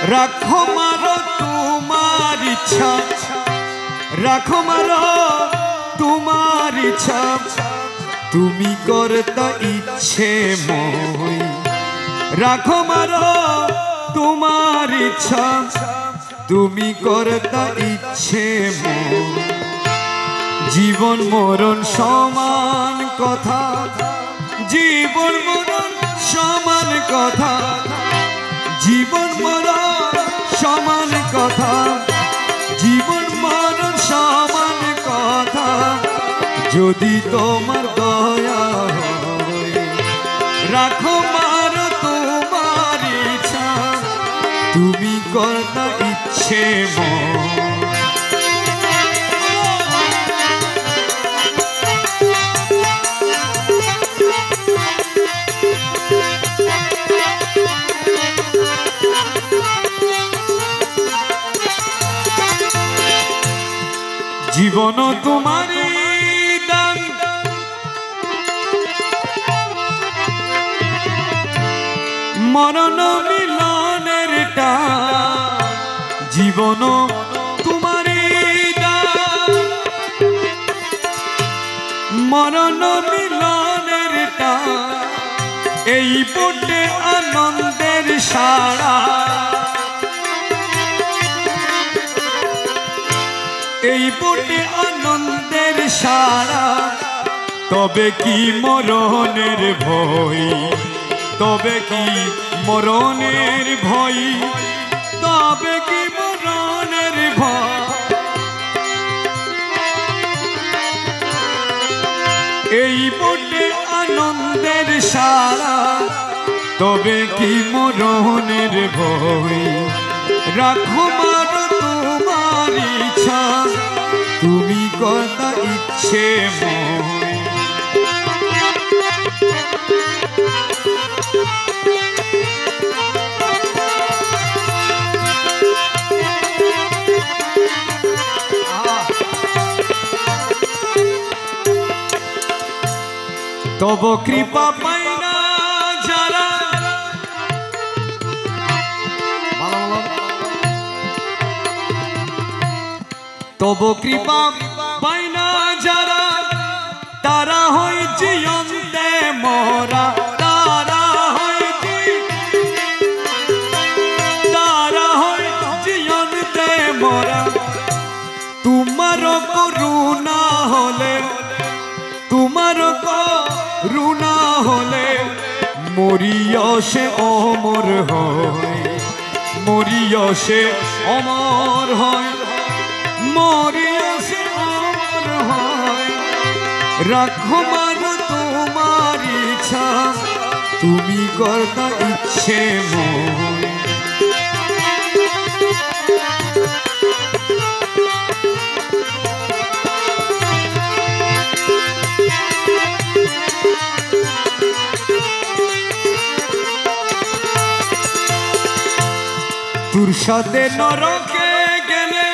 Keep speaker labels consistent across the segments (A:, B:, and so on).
A: রাখো মারো তোমার ইচ্ছা, রাখো মারো তোমার ইচ্ছা, তুমি করতা ইচ্ছে মই। রাখো মারো তোমার ইচ্ছা, তুমি করতা ইচ্ছে মই। জীবন মরণ সমান কথা, জীবন মরণ সমান কথা, জীবন মরণ সমান কথা, জীবন মরণ সমান কথা। যদি তোমার দয়া হয়, রাখো মার তোমার ইচ্ছা, তুমি করতা ইচ্ছে মন। জীবন তোমারি দান, মরণ মিলনের টান। জীবন তোমারি দান, মরণ মিলনের টান। এই পটে আনন্দের সারা, এই পটে আনন্দের সারা। তবে কি মরণের ভয়, তবে কি মরণের ভয়, তবে কি মরণের ভয়। এই পটে আনন্দের সারা, তবে কি মরণের ভয়। রাখো মার তোমার ইচ্ছা, তুমি করতা ইচ্ছে মই। তব কৃপা পাই না যারা, তব কৃপা পাই না যারা, তারা হয় জিয়ন্তে মোরা, তারা হয় জিয়ন্তে মোরা। তোমার করুণা হলে, তোমার করুণা হলে, মরিয় সে অমর হয়, মরিয় সে অমর হয়, মরিয় সে অমর হয়। রাখো মার তোমার ইচ্ছা, তুমি করতা ইচ্ছে মই। তোর সাথে নরকে গেলে,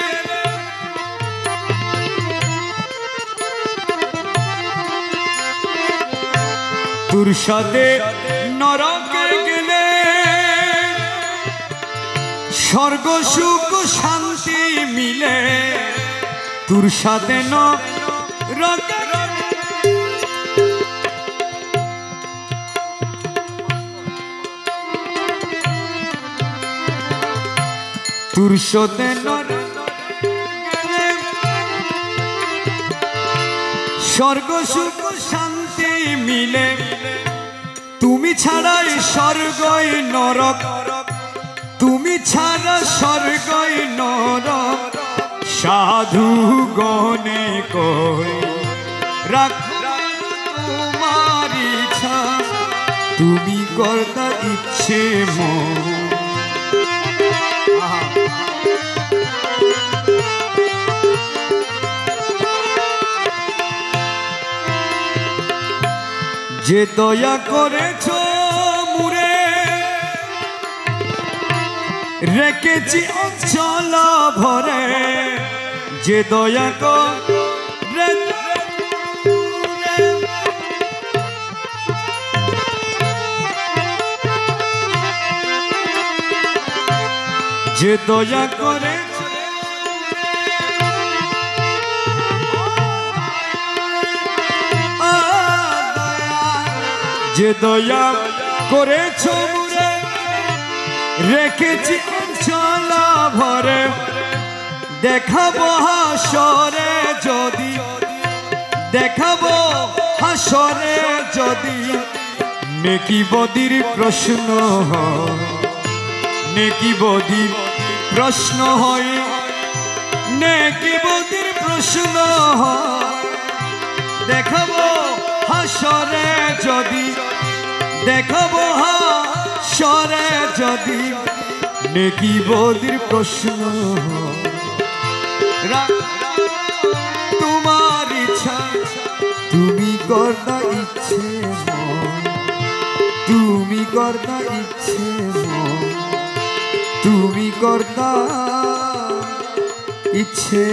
A: তোর সাথে নরকে গেলে, স্বর্গ সুখ শান্তি মিলে। তোর সাথে নরকে, তোর সাথে স্বর্গ সুখ শান্তি মিলে। তুমি ছাড়াই স্বর্গই নরক, তুমি ছাড়া স্বর্গই নরক। সাধু গণে কই, রাখো তোমার ইচ্ছা, তুমি করতা ইচ্ছে মন। যে দয়া করেছ মুরে, রেখেছি অচল ভরে। যে দয়া করে, যে দয়া করে যে দয়া করেছ মুরে রেখেছি চলা ভরে দেখাবো হাসরে যদি দেখাবো হাসরে যদি নেকি বদির প্রশ্ন নেকি বদির প্রশ্ন হয় নেকি বদির প্রশ্ন দেখাবো হাসরে যদি দেখাবো হাসরে যদি নেকি বদির প্রশ্ন তোমার ইচ্ছা তুমি করতা ইচ্ছে তুমি করতা ইচ্ছে তুমি করতা ইচ্ছে